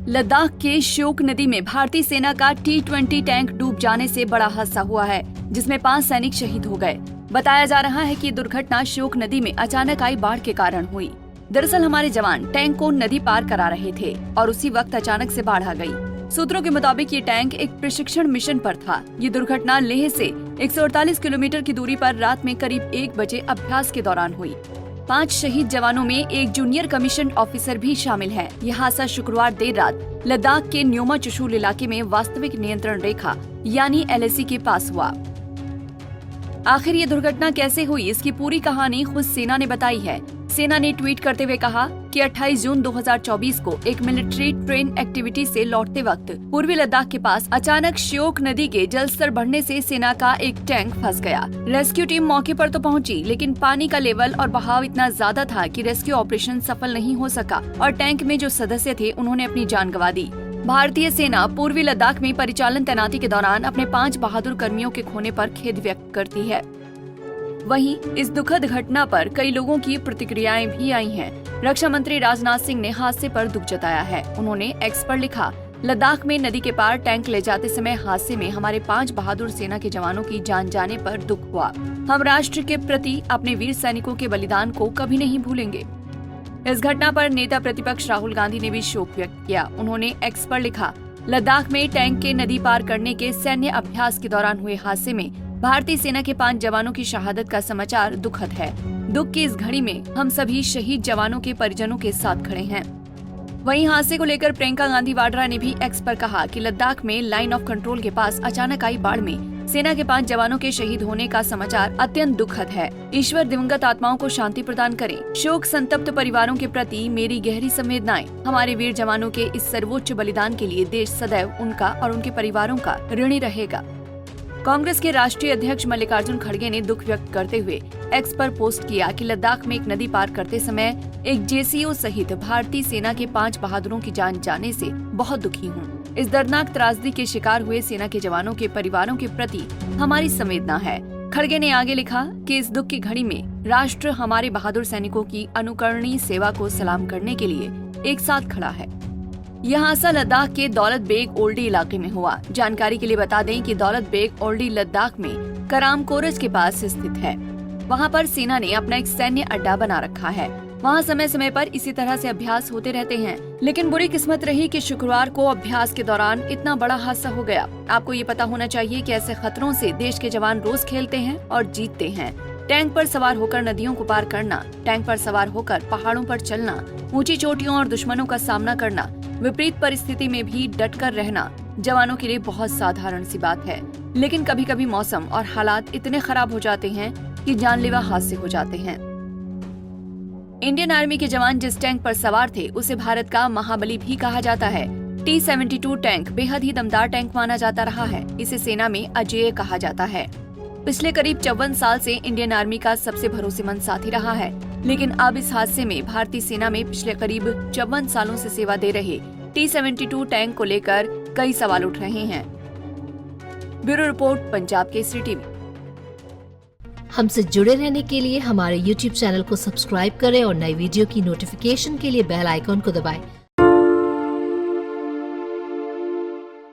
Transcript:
लद्दाख के श्योक नदी में भारतीय सेना का T-20 टैंक डूब जाने से बड़ा हादसा हुआ है, जिसमें 5 सैनिक शहीद हो गए। बताया जा रहा है कि दुर्घटना श्योक नदी में अचानक आई बाढ़ के कारण हुई। दरअसल हमारे जवान टैंक को नदी पार करा रहे थे और उसी वक्त अचानक से बाढ़ आ गई। सूत्रों के मुताबिक ये टैंक एक प्रशिक्षण मिशन पर था। ये दुर्घटना लेह से 148 किलोमीटर की दूरी पर रात में करीब 1 बजे अभ्यास के दौरान हुई। 5 शहीद जवानों में एक जूनियर कमीशन ऑफिसर भी शामिल है। यह हादसा शुक्रवार देर रात लद्दाख के न्योमा चुशूल इलाके में वास्तविक नियंत्रण रेखा यानी LAC के पास हुआ। आखिर ये दुर्घटना कैसे हुई, इसकी पूरी कहानी खुद सेना ने बताई है। सेना ने ट्वीट करते हुए कहा कि 28 जून 2024 को एक मिलिट्री ट्रेन एक्टिविटी से लौटते वक्त पूर्वी लद्दाख के पास अचानक श्योक नदी के जलस्तर बढ़ने से सेना का एक टैंक फंस गया। रेस्क्यू टीम मौके पर तो पहुंची, लेकिन पानी का लेवल और बहाव इतना ज्यादा था कि रेस्क्यू ऑपरेशन सफल नहीं हो सका और टैंक में जो सदस्य थे उन्होंने अपनी जान गंवा दी। भारतीय सेना पूर्वी लद्दाख में परिचालन तैनाती के दौरान अपने 5 बहादुर कर्मियों के खोने पर खेद व्यक्त करती है। वहीं इस दुखद घटना पर कई लोगों की प्रतिक्रियाएं भी आई हैं। रक्षा मंत्री राजनाथ सिंह ने हादसे पर दुख जताया है। उन्होंने एक्स पर लिखा, लद्दाख में नदी के पार टैंक ले जाते समय हादसे में हमारे 5 बहादुर सेना के जवानों की जान जाने पर दुख हुआ। हम राष्ट्र के प्रति अपने वीर सैनिकों के बलिदान को कभी नहीं भूलेंगे। इस घटना पर नेता प्रतिपक्ष राहुल गांधी ने भी शोक व्यक्त किया। उन्होंने एक्स पर लिखा, लद्दाख में टैंक के नदी पार करने के सैन्य अभ्यास के दौरान हुए हादसे में भारतीय सेना के 5 जवानों की शहादत का समाचार दुखद है। दुख की इस घड़ी में हम सभी शहीद जवानों के परिजनों के साथ खड़े हैं। वहीं हादसे को लेकर प्रियंका गांधी वाड्रा ने भी एक्स पर कहा कि लद्दाख में लाइन ऑफ कंट्रोल के पास अचानक आई बाढ़ में सेना के 5 जवानों के शहीद होने का समाचार अत्यंत दुखद है। ईश्वर दिवंगत आत्माओं को शांति प्रदान करे। शोक संतप्त परिवारों के प्रति मेरी गहरी संवेदनाएं। हमारे वीर जवानों के इस सर्वोच्च बलिदान के लिए देश सदैव उनका और उनके परिवारों का ऋणी रहेगा। कांग्रेस के राष्ट्रीय अध्यक्ष मल्लिकार्जुन खड़गे ने दुख व्यक्त करते हुए एक्स पर पोस्ट किया कि लद्दाख में एक नदी पार करते समय एक JCO सहित भारतीय सेना के 5 बहादुरों की जान जाने से बहुत दुखी हूँ। इस दर्दनाक त्रासदी के शिकार हुए सेना के जवानों के परिवारों के प्रति हमारी संवेदना है। खड़गे ने आगे लिखा कि इस दुख की घड़ी में राष्ट्र हमारे बहादुर सैनिकों की अनुकरणीय सेवा को सलाम करने के लिए एक साथ खड़ा है। यह हादसा लद्दाख के दौलत बेग ओल्डी इलाके में हुआ। जानकारी के लिए बता दें कि दौलत बेग ओल्डी लद्दाख में कराम कोरज के पास स्थित है। वहां पर सेना ने अपना एक सैन्य अड्डा बना रखा है। वहां समय समय पर इसी तरह से अभ्यास होते रहते हैं, लेकिन बुरी किस्मत रही कि शुक्रवार को अभ्यास के दौरान इतना बड़ा हादसा हो गया। आपको ये पता होना चाहिए कि ऐसे खतरों से देश के जवान रोज खेलते हैं और जीतते हैं। टैंक पर सवार होकर नदियों को पार करना, टैंक पर सवार होकर पहाड़ों पर चलना, ऊंची चोटियों और दुश्मनों का सामना करना, विपरीत परिस्थिति में भी डटकर रहना जवानों के लिए बहुत साधारण सी बात है। लेकिन कभी कभी मौसम और हालात इतने खराब हो जाते हैं कि जानलेवा हादसे हो जाते हैं। इंडियन आर्मी के जवान जिस टैंक पर सवार थे उसे भारत का महाबली भी कहा जाता है। T-72 टैंक बेहद ही दमदार टैंक माना जाता रहा है। इसे सेना में अजेय कहा जाता है। पिछले करीब 54 साल से इंडियन आर्मी का सबसे भरोसेमंद साथी रहा है, लेकिन अब इस हादसे में भारतीय सेना में पिछले करीब 54 सालों से सेवा दे रहे T-72 टैंक को लेकर कई सवाल उठ रहे हैं। Bureau report, Punjab Kesari TV. हमसे जुड़े रहने के लिए हमारे YouTube चैनल को सब्सक्राइब करें और नई वीडियो की नोटिफिकेशन के लिए बेल आइकॉन को दबाएं।